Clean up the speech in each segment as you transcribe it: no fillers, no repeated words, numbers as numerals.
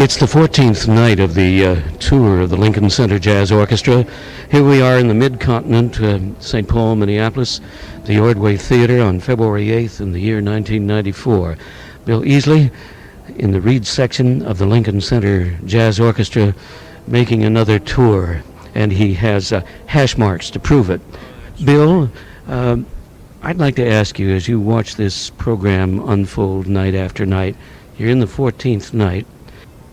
It's the 14th night of the tour of the Lincoln Center Jazz Orchestra. Here we are in the Mid-Continent, St. Paul, Minneapolis, the Ordway Theater on February 8th in the year 1994. Bill Easley in the Reed section of the Lincoln Center Jazz Orchestra making another tour, and he has hash marks to prove it. Bill, I'd like to ask you, as you watch this program unfold night after night, you're in the 14th night,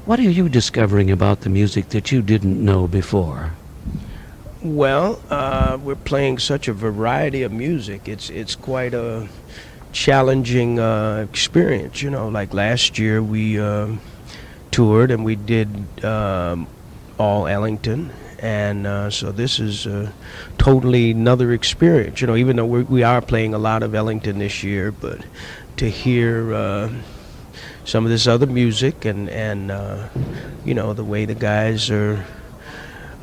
what are you discovering about the music that you didn't know before? Well, we're playing such a variety of music. It's quite a challenging experience. You know, like last year we toured and we did all Ellington, and so this is totally another experience. You know, even though we are playing a lot of Ellington this year, but to hear some of this other music and you know, the way the guys are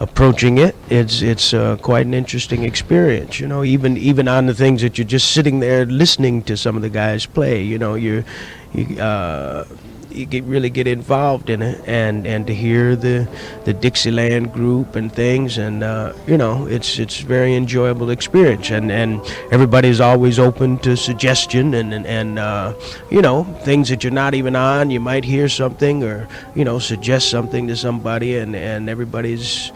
approaching it, it's quite an interesting experience. You know, even on the things that you're just sitting there listening to some of the guys play, you know, you really get involved in it, and to hear the Dixieland group and things, and you know, it's very enjoyable experience, and everybody's always open to suggestion, and you know, things that you're not even on, you might hear something or, you know, suggest something to somebody, and everybody's,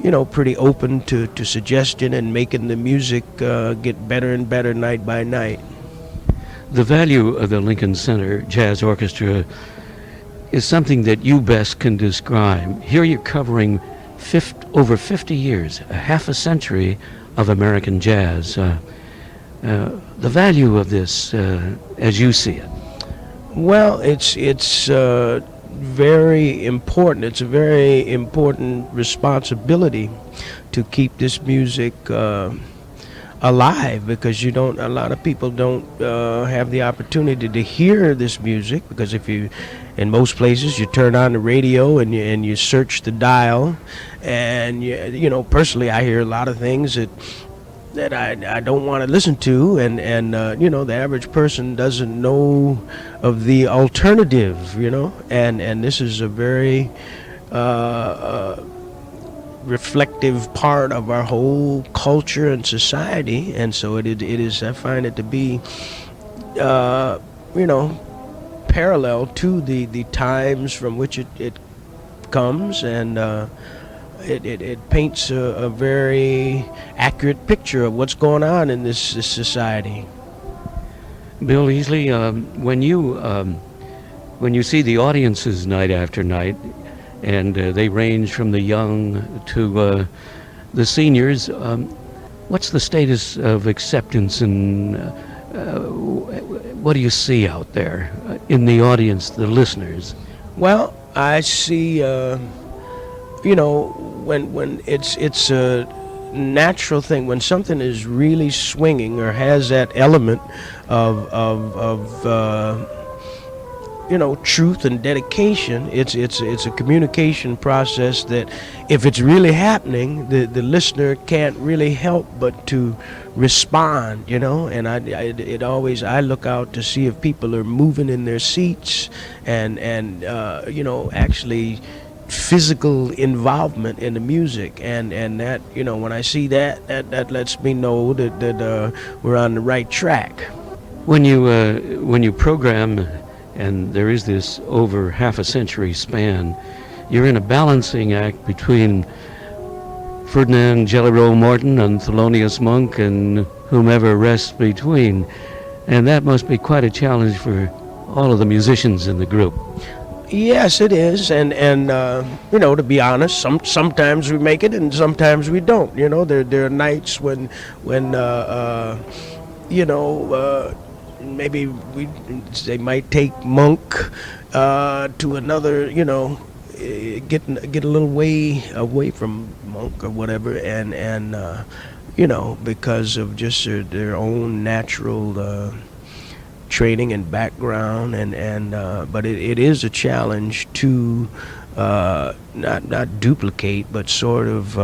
you know, pretty open to suggestion and making the music get better and better night by night. The value of the Lincoln Center Jazz Orchestra is something that you best can describe. Here you're covering over 50 years, a half a century of American jazz. The value of this, as you see it? Well, it's very important. It's a very important responsibility to keep this music alive, because a lot of people don't have the opportunity to hear this music, because in most places you turn on the radio and you search the dial, and you know, personally I hear a lot of things that I don't want to listen to, and you know, the average person doesn't know of the alternative, you know, and this is a very reflective part of our whole culture and society, and so it is. I find it to be, you know, parallel to the times from which it comes, and it paints a very accurate picture of what's going on in this society. Bill Easley, when you see the audiences night after night, and they range from the young to the seniors, what's the status of acceptance, and what do you see out there in the audience, the listeners? Well, I see, you know, when it's a natural thing, when something is really swinging or has that element of you know, truth and dedication, it's a communication process that, if it's really happening, the listener can't really help but to respond, you know. And I look out to see if people are moving in their seats, and you know, actually physical involvement in the music, and that, you know, when I see that lets me know that we're on the right track. When you program, and there is this over half a century span, you're in a balancing act between Ferdinand Jelly Roll Morton and Thelonious Monk and whomever rests between, and that must be quite a challenge for all of the musicians in the group. Yes, it is, and you know, to be honest, sometimes we make it and sometimes we don't. You know, there are nights when you know, maybe they might take Monk to another, you know, get a little way away from Monk or whatever, and you know, because of just their own natural training and background, and but it is a challenge to not duplicate, but sort of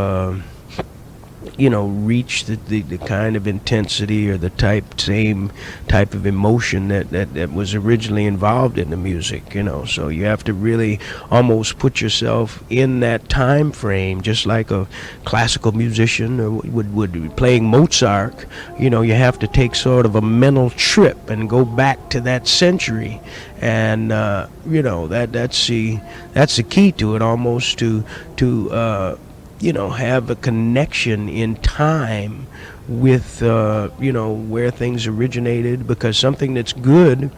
reach the kind of intensity or the same type of emotion that was originally involved in the music. So you have to really almost put yourself in that time frame, just like a classical musician would be playing Mozart. You have to take sort of a mental trip and go back to that century, and that's the key to it, almost to have a connection in time with where things originated, because something that's good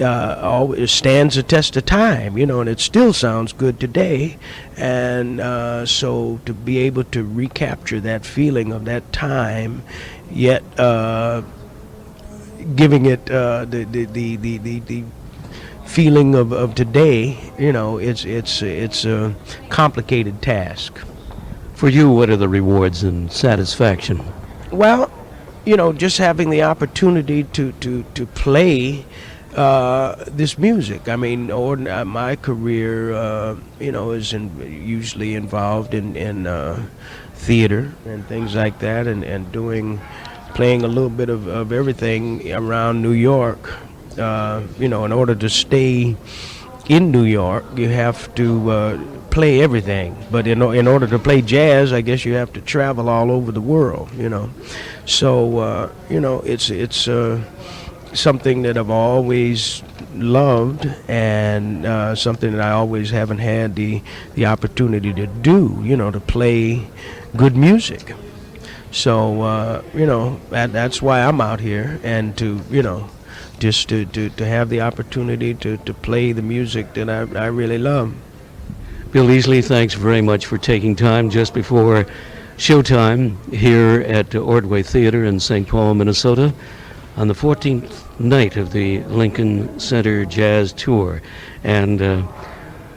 always stands the test of time, and it still sounds good today. And so to be able to recapture that feeling of that time, yet giving it the feeling of today, it's a complicated task. For you, what are the rewards and satisfaction? Well, just having the opportunity to play this music. I mean, my career, is usually involved in theater and things like that, and playing a little bit of everything around New York. In order to stay in New York, you have to play everything. But in order to play jazz, I guess you have to travel all over the world. So it's something that I've always loved, and something that I always haven't had the opportunity to do. To play good music. So that's why I'm out here, and to just to have the opportunity to play the music that I really love. Bill Easley, thanks very much for taking time just before showtime here at Ordway Theater in St. Paul, Minnesota, on the 14th night of the Lincoln Center Jazz Tour. And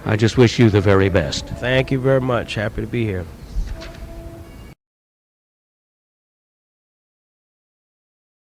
I just wish you the very best. Thank you very much. Happy to be here.